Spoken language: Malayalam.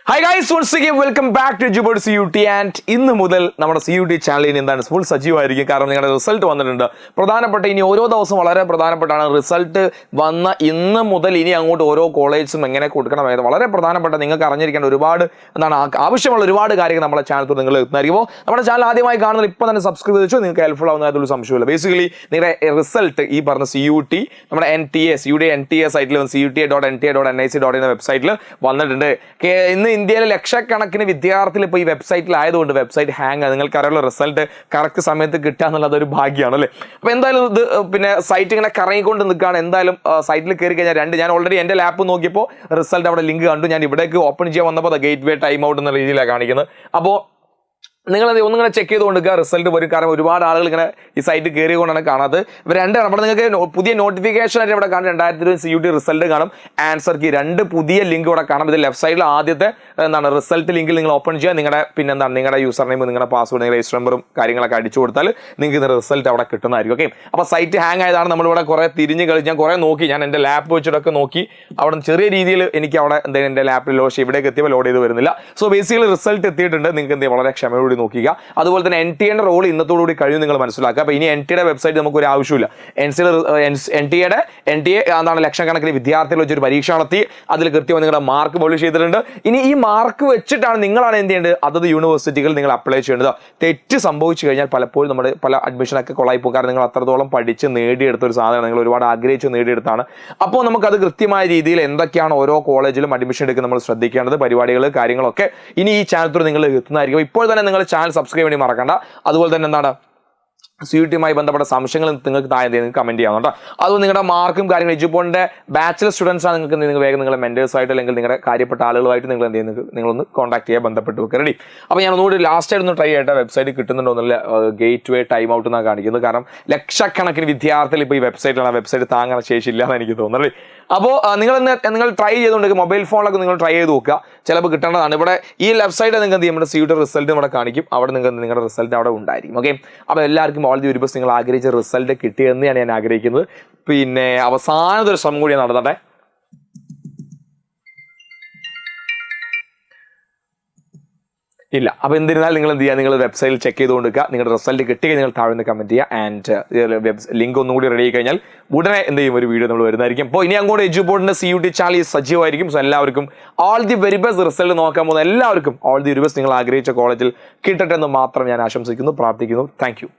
Hi guys, once again welcome back to Jubod CUT and ഇന്ന് മുതൽ നമ്മുടെ CUT ചാനലിൽ എന്താണ് ഫുൾ സജീവമായിരിക്കും. കാരണം നിങ്ങളുടെ റിസൾട്ട് വന്നിട്ടുണ്ട്. പ്രധാനപ്പെട്ട ഇനി ഓരോ ദിവസം വളരെ പ്രധാനപ്പെട്ടാണ് റിസൾട്ട് വന്ന ഇന്ന് മുതൽ ഇനി അങ്ങോട്ട് ഓരോ കോളേജും എങ്ങനെ കൊടുക്കണം. വളരെ പ്രധാനപ്പെട്ട നിങ്ങൾക്ക് അറിഞ്ഞിരിക്കേണ്ട ഒരുപാട് ആവശ്യമുള്ള ഒരുപാട് കാര്യങ്ങൾ നമ്മുടെ ചാനലിൽ നിങ്ങൾ എത്തുന്നതായിരിക്കും. നമ്മുടെ ചാനൽ ആദ്യമായി കാണുന്നത് ഇപ്പോൾ തന്നെ സബ്സ്ക്രൈബ് ചെയ്തു നിങ്ങൾക്ക് ഹെൽപ്ഫുൾ ആവുന്നതായിട്ടുള്ള സംശയമില്ല. ബേസിക്കലി നിങ്ങളുടെ റിസൾട്ട് ഈ പറഞ്ഞ CUT നമ്മുടെ NTA സൈറ്റിൽ CUTA.nta.nic.in എന്ന വെബ്സൈറ്റിൽ വന്നിട്ടുണ്ട്. ഇന്ന് ഇന്ത്യയിലെ ലക്ഷക്കണക്കിന് വിദ്യാർത്ഥികൾ ഇപ്പോൾ ഈ വെബ്സൈറ്റിലായതുകൊണ്ട് വെബ്സൈറ്റ് ഹാങ് ആണ്. നിങ്ങൾക്കറിയാനുള്ള റിസൾട്ട് കറക്റ്റ് സമയത്ത് കിട്ടുക എന്നുള്ളത് ഒരു ഭാഗ്യമാണ് അല്ലേ. അപ്പോൾ എന്തായാലും ഇത് പിന്നെ സൈറ്റ് ഇങ്ങനെ കറങ്ങിക്കൊണ്ട് നിൽക്കുകയാണ്. എന്തായാലും സൈറ്റിൽ കയറി കഴിഞ്ഞാൽ ഞാൻ ഓൾറെഡി എൻ്റെ ലാപ്പ് നോക്കിയപ്പോൾ റിസൾട്ട് അവിടെ ലിങ്ക് കണ്ടു. ഞാൻ ഇവിടേക്ക് ഓപ്പൺ ചെയ്യാൻ വന്നപ്പോൾ ഗേറ്റ് വേ ടൈം ഔട്ട് എന്ന രീതിയിലാണ് കാണിക്കുന്നത്. അപ്പോൾ നിങ്ങൾ ഒന്നിങ്ങനെ ചെക്ക് ചെയ്ത് കൊടുക്കുക, റിസൾട്ട് വരും. കാരണം ഒരുപാട് ആളുകൾ ഇങ്ങനെ ഈ സൈറ്റ് കയറിക്കൊണ്ടാണ് കാണാത്തത്. ഇവർ അവിടെ നിങ്ങൾക്ക് പുതിയ നോട്ടിഫിക്കേഷൻ ആയിട്ട് ഇവിടെ കാണും. 2020 CUT റിസൾട്ട് കാണും. ആൻസർ കീ 2 പുതിയ ലിങ്ക് ഇവിടെ കാണാം. ഇത് ലെഫ്റ്റ് സൈഡിൽ ആദ്യത്തെ റിസൾട്ട് ലിങ്കിൽ നിങ്ങൾ ഓപ്പൺ ചെയ്യുക. നിങ്ങളുടെ യൂസർ നെയിം, നിങ്ങളുടെ പാസ്വേഡ്, നിങ്ങളുടെ രജിസ്റ്റർ നമ്പറും കാര്യങ്ങളൊക്കെ അടിച്ചു കൊടുത്താൽ നിങ്ങൾക്ക് ഇത് റിസൾട്ട് അവിടെ കിട്ടുന്നതായിരിക്കും. ഓക്കെ, അപ്പോൾ സൈറ്റ് ഹാങ് ആയതാണ്. നമ്മളിവിടെ കുറേ തിരിഞ്ഞ് കളിച്ച് ഞാൻ കുറേ നോക്കി. ഞാൻ എൻ്റെ ലാപ്പ് വെച്ചിട്ടൊക്കെ നോക്കി. അവിടെ ചെറിയ രീതിയിൽ എനിക്ക് അവിടെ എന്തെങ്കിലും എൻ്റെ ലാപ്പിൽ ഇവിടേക്ക് എത്തിയപ്പോൾ ലോഡ് ചെയ്ത് വരുന്നില്ല. സോ ബേസിക്കലി റിസൾട്ട് എത്തിയിട്ടുണ്ട്. നിങ്ങൾക്ക് എന്തെങ്കിലും വളരെ ക്ഷമയോട് നോക്കുക. അതുപോലെ തന്നെ NTA റോൾ ഇന്നത്തോടുകൂടി കഴിയും നിങ്ങൾ മനസ്സിലാക്കുക. അപ്പോൾ ഇനി NTA വെബ്സൈറ്റ് നമുക്ക് ഒരു ആവശ്യമില്ല. NTA എന്താണ് ലക്ഷക്കണക്കിന് വിദ്യാർത്ഥികൾ വെച്ചൊരു പരീക്ഷ നടത്തി. അതിൽ കൃത്യമായി നിങ്ങളുടെ മാർക്ക് പബ്ലിഷ് ചെയ്തിട്ടുണ്ട്. ഇനി ഈ മാർക്ക് വെച്ചിട്ടാണ് നിങ്ങളാണ് എന്ത് ചെയ്യേണ്ടത്, അതത് യൂണിവേഴ്സിറ്റികൾ നിങ്ങൾ അപ്ലൈ ചെയ്യേണ്ടത്. തെറ്റ് സംഭവിച്ചു കഴിഞ്ഞാൽ പലപ്പോഴും നമ്മുടെ പല അഡ്മിഷനൊക്കെ കൊളായി പോകും. കാരണം നിങ്ങൾ അത്രത്തോളം പഠിച്ച് നേടിയെടുത്ത ഒരു സാധനം, നിങ്ങൾ ഒരുപാട് ആഗ്രഹിച്ച് നേടിയെടുത്താണ്. അപ്പോൾ നമുക്കത് കൃത്യമായ രീതിയിൽ എന്തൊക്കെയാണ് ഓരോ കോളേജിലും അഡ്മിഷൻ എടുക്കുക നമ്മൾ ശ്രദ്ധിക്കേണ്ടത്, പരിപാടികൾ കാര്യങ്ങളൊക്കെ ഇനി ഈ ചാനൽ നിങ്ങൾ എത്തുന്നതായിരിക്കും. ഇപ്പോൾ തന്നെ നിങ്ങൾ ചാനൽ സബ്സ്ക്രൈബ് വേണ്ടി മറക്കണ്ട. അതുപോലെ തന്നെ എന്താണ് CUT-യുമായി ബന്ധപ്പെട്ട സംശയങ്ങൾ നിങ്ങൾക്ക് താഴെ കമന്റ് ചെയ്യാം കേട്ടോ. അതുകൊണ്ട് നിങ്ങളുടെ മാർക്കും കാര്യങ്ങളും എജുപോളിന്റെ ബാച്ചിലർ സ്റ്റുഡൻസ് ആണ് നിങ്ങൾ വേഗം നിങ്ങളുടെ മെന്റേഴ്സായിട്ട് അല്ലെങ്കിൽ നിങ്ങളുടെ കാര്യപ്പെട്ട ആളുകളുമായിട്ട് നിങ്ങൾ എന്ത് ചെയ്യുന്നത്, നിങ്ങളൊന്ന് കോൺടാക്ട് ചെയ്യാൻ ബന്ധപ്പെട്ട് വെക്കുക. റെഡി. അപ്പോൾ ഞാൻ ഒന്നുകൂടി ലാസ്റ്റ് ആയിട്ട് ഒന്ന് ട്രൈ ചെയ്യട്ടെ. വെബ്സൈറ്റ് കിട്ടുന്നുണ്ടോ എന്നുള്ള ഗേറ്റ് വേ ടൈം ഔട്ട് എന്നാണ് കാണിക്കുന്നത്. കാരണം ലക്ഷക്കണക്കിന് വിദ്യാർത്ഥികൾ ഇപ്പോൾ ഈ വെബ്സൈറ്റിലാണ്. ആ വെബ്സൈറ്റ് താങ്ങാൻ ശേഷിയില്ല എന്ന് എനിക്ക് തോന്നുന്നത്. അപ്പോൾ നിങ്ങൾ ട്രൈ ചെയ്തുകൊണ്ട് മൊബൈൽ ഫോണിലൊക്കെ നിങ്ങൾ ട്രൈ ചെയ്ത് നോക്കുക, ചിലപ്പോൾ കിട്ടേണ്ടതാണ്. ഇവിടെ ഈ ലെഫ്റ്റ് സൈഡിൽ നിങ്ങൾക്ക് എന്ത് ചെയ്യും, നമ്മുടെ CUT റിസൾട്ട് ഇവിടെ കാണിക്കും. അവിടെ നിങ്ങളുടെ റിസൾട്ട് അവിടെ ഉണ്ടായിരിക്കും. ഓക്കെ, അപ്പോൾ എല്ലാവർക്കും ഓൾ ദി വെരി ബെസ്റ്റ്. നിങ്ങൾ ആഗ്രഹിച്ച റിസൾട്ട് കിട്ടിയെന്നാണ് ഞാൻ ആഗ്രഹിക്കുന്നത്. പിന്നെ അവസാനത്തൊരു ശ്രമം കൂടി നടന്നട്ടെ. ഇല്ല, അപ്പോൾ എന്തിരുന്നാലും നിങ്ങൾ എന്ത് ചെയ്യുക, നിങ്ങൾ വെബ്സൈറ്റിൽ ചെക്ക് ചെയ്ത് കൊടുക്കുക. നിങ്ങളുടെ റിസൾട്ട് കിട്ടിയ നിങ്ങൾ താഴെ നിന്ന് കമന്റ് ചെയ്യുക. ആൻഡ് ലിങ്ക് ഒന്നും കൂടി റെഡി ആയി കഴിഞ്ഞാൽ ഉടനെ എന്ത് ചെയ്യും, ഒരു വീഡിയോ നമ്മൾ വരുന്നതായിരിക്കും. അപ്പോൾ ഇനി അങ്ങോട്ട് എജുപോളിന്റെ CUT ചാനൽ സജീവമായിരിക്കും. സോ എല്ലാവർക്കും all the very best. Result നോക്കാൻ പോകുന്ന എല്ലാവർക്കും ഓൾ ദി വെരി ബെസ്റ്റ്. നിങ്ങൾ ആഗ്രഹിച്ച കോളേജിൽ കിട്ടട്ടെ എന്ന് മാത്രം ഞാൻ ആശംസിക്കുന്നു, പ്രാർത്ഥിക്കുന്നു. Thank you.